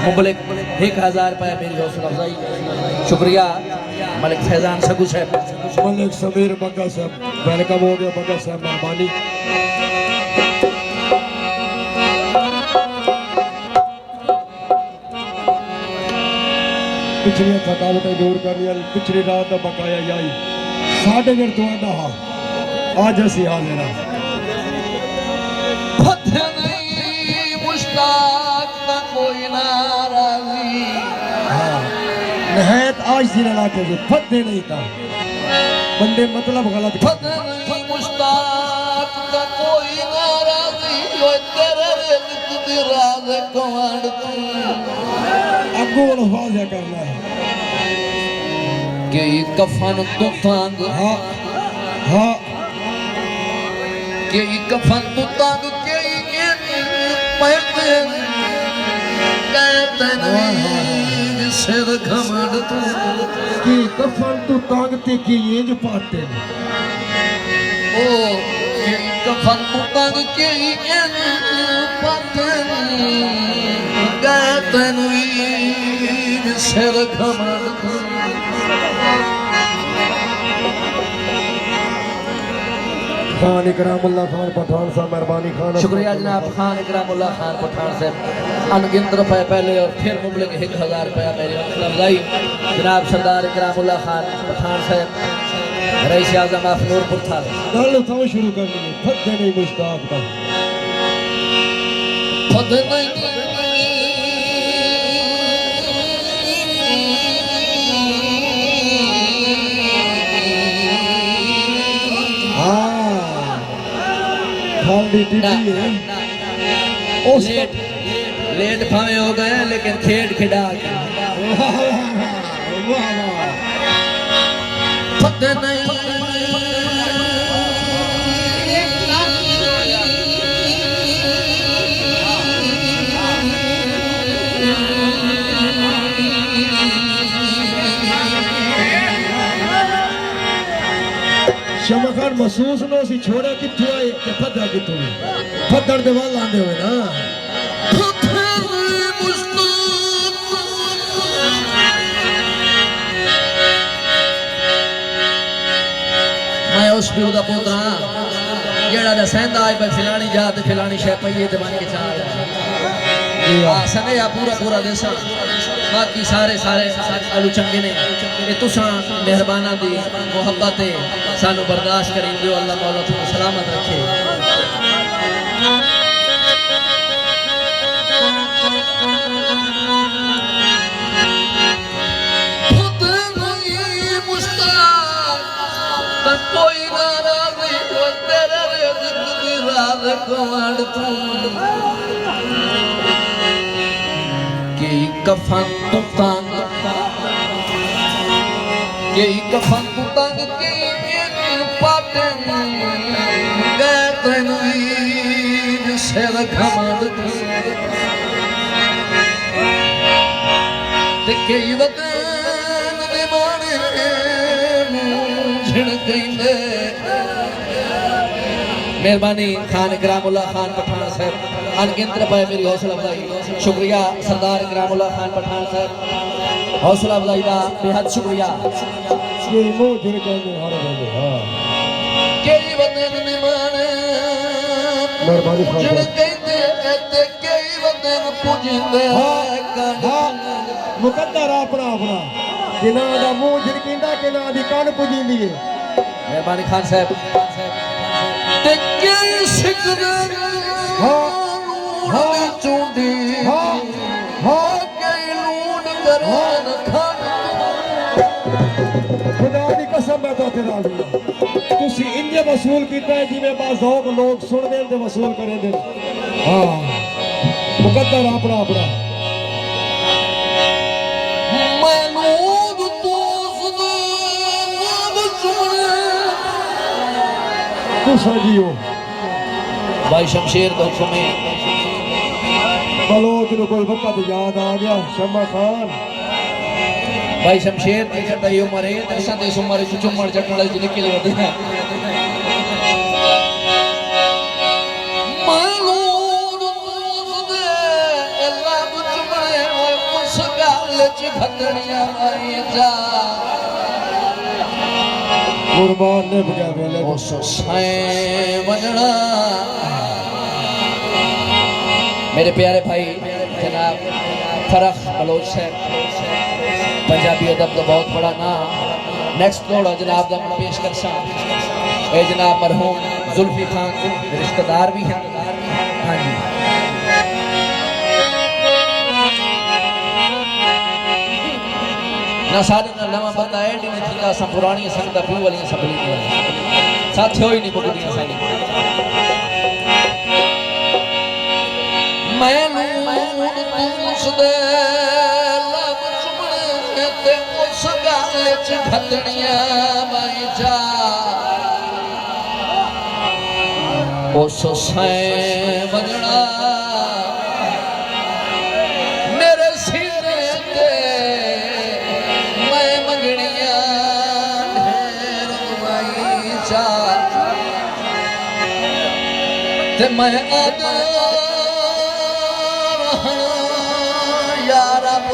मुबलिक 1000 रुपये मेरी हौसला अफजाई। शुक्रिया मलिक फैजान सगू साहब, मलिक समीर बग्गा साहब, वेलकम हो गया बग्गा साहब, मेहरबानी। पिछली थकावटें दूर करनी, पिछली रात का बकाया जाई साढ़े फिर दुआ दा आज असी हाजिर हाँ। कोई नाराज़ी नहायत आज दिन इलाके से फते नहीं था बंदे मतलब गलत मुश्ताक का कोई नाराज़ी तेरे रिज़्क़ दी राज़ कमांड अगो अल्फाज़ है करना है कि कफन तो तांग हाँ हाँ कि कफन तो तांग के पैदे सिर घमंड तू की कफन तू तांगते की ये जो पाते ओ की कफन तू तांग के ये पाते कहते नहीं सिर घमंड तू। खान इकरामुल्लाह खान पठान साहब, मेहरबानी खान। शुक्रिया जनाब खान इकरामुल्लाह खान पठान साहब, अनगिनत रुपए पहले और फिर मुबलिक 1000 रुपया मेरी हौसला अफजाई। जनाब सरदार इकरामुल्लाह खान पठान साहब, रईस आज़म ऑफ नूरपुर था। गल तो शुरू करनी है फते नहीं मुश्ताक का फते नहीं लेट भावे हो गए लेकिन खेड खिड़ा फते नहीं शमा खान महसूस नो सी छोड़े कितों आए ते फद्दा कितों फद्दड़ दे वाल आंदे होए ना मैं उस पिओ दा पुत्रा जेड़ा दसेंदा आए पे फिलानी जात फिलानी शे पईए ते बन के चाल सने या पूरा पूरा देसा बाकी सारे सारे आलू चंगे ने ये तुसा मेहरबाना दी मोहब्बत है सानू बर्दाश्त करें दियो। अल्लाह मौला तुम सलामत रखे। कोई नाराज़ी तेरे रिज़्क़ दी राज़ कमांड तू के कफन तू तांग के कफन तू तांग के पाटे कहते नहीं सिर घमंड तू ते कई वतन दे माने झिड़ गईंदे। मेहरबानी खान इकरामुल्लाह खान पठान साहब, अनगिनत रुपए मेरी हौसला अफजाई। शुक्रिया सरदार इकरामुल्लाह खान पठान साहब, हौसला अफजाई का बेहद शुक्रिया। ये मुंह झिड़ गए हर वेले हां कई वतन निमाने मेहरबानी खान झिड़ गईंदे ते कई वतन पुजंदे हां मुकद्दर अपना अपना किना दा मुंह झिड़किंदा किना दी कान पुजींदी है। मेहरबानी खान साहब ते कई सिकदे हां हां चूंदी हां हां कई लून गरान खान खुदा दी कसम मैं तो तेरा दिया तुसी इंजे वसूल कीता है जिवें बाज़ौक लोग सुन दे ते वसूल करे दे। हां मुकद्दर अपना अपना मनूद तू सुने तू सजियो भाई शमशेर तो हुक्म बलोच नु कोई वक्त याद आ गया। शमा खान भाई शमशेर की करता ये उम्र है असा ते इस उम्र च चुम्मण चटण वाले च निकल वदे मालूम दे अल्लाह च घटनिया आई जा कुर्बान ने बजा वेले उस साईं वंजणा मेरे प्यारे भाई जनाब फरख बलोच साहब पंजाबी अदब का बहुत बड़ा नाम नेक्स्ट दौड़ा जनाब का मैं पेश कर सा ए जनाब मरहूम जुल्फी खान रिश्तेदार भी हैं हाँ जी ना सारे ना नवा बंदा एडी नहीं थी असां पुरानी संगत पी वाली सबली साथियो ही नहीं बुकदियां सानी मैनू उसदे लब चुमणे ते उस गल च घटनियां मैं जा उस साईं वंजणा मेरे सीने ते मैं मंगणियां ढेर दुआई चा ते मैं आदा या रब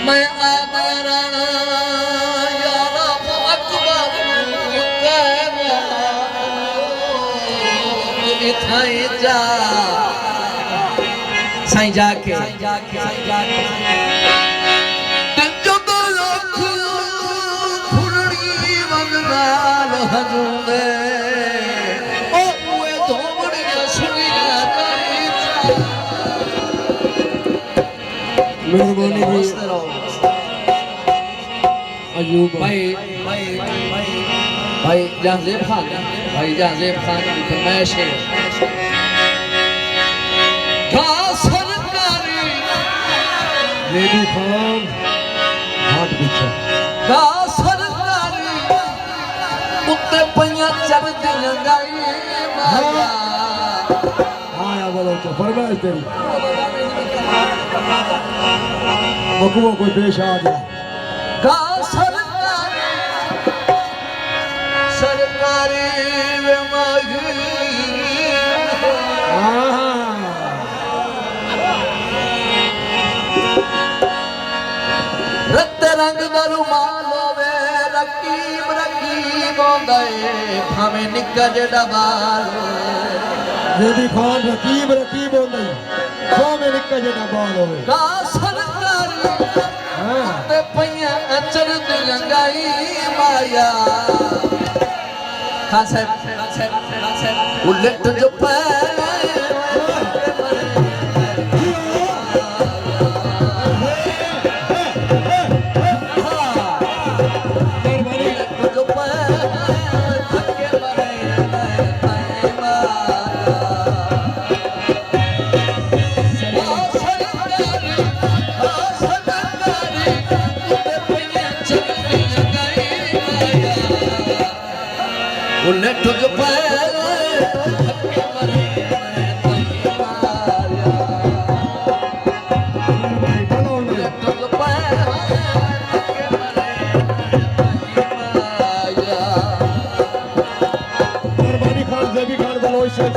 मैं आदा राणा या रब अकबर तू इथाई जा साईं जाके ਜਦੋਂ ਲੱਖ ਖੁਰੜੀ ਵੰਗਾਲ ਹਜੂਦੇ ਓਏ ਧੋਵੜੀਆਂ ਸੁਣੀਆਂ ਕਰੀ मेहरबानी भाई अयूब भाई जहांजेब खान भाई जहांजेब खान की फरमाइश है सरकारी लेडी खान हाथ पीछे गा सरकारी उत्ते पइयां चढ़दियां गाई माया आया बोलो तो फरमाइश तेरी मकुआ कोई पेश आ गया गा सरकारी वे माही रत रंग दा रुमाल होवे रकीब रकीब होंदा ए भाਵੇਂ निक्का जेड़ा बाल लेडी खान रकीब रकीब होंदा भाਵੇਂ निक्का जेड़ा बाल होवे गा सरकारी ते पइयां चढ़दियां गाई माया खान साहब उलट जो पै उलट जो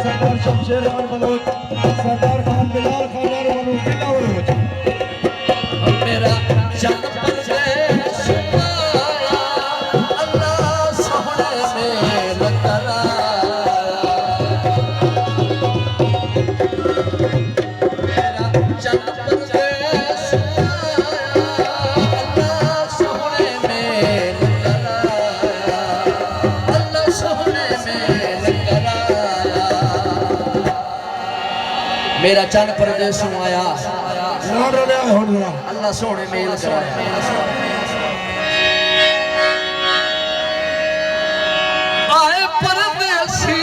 सरदार शमशेर खान बलोच सरदार खान बिलाल खान और बलोच मेरा जन परदेश अल्लाह सोहने में लगा मेरा जन परदेश अल्लाह सोहने में लगा अल्लाह सोहने में लगा मेरा चंद परदेसों आया अल्लाह सोने मेल कराया आए परदेसी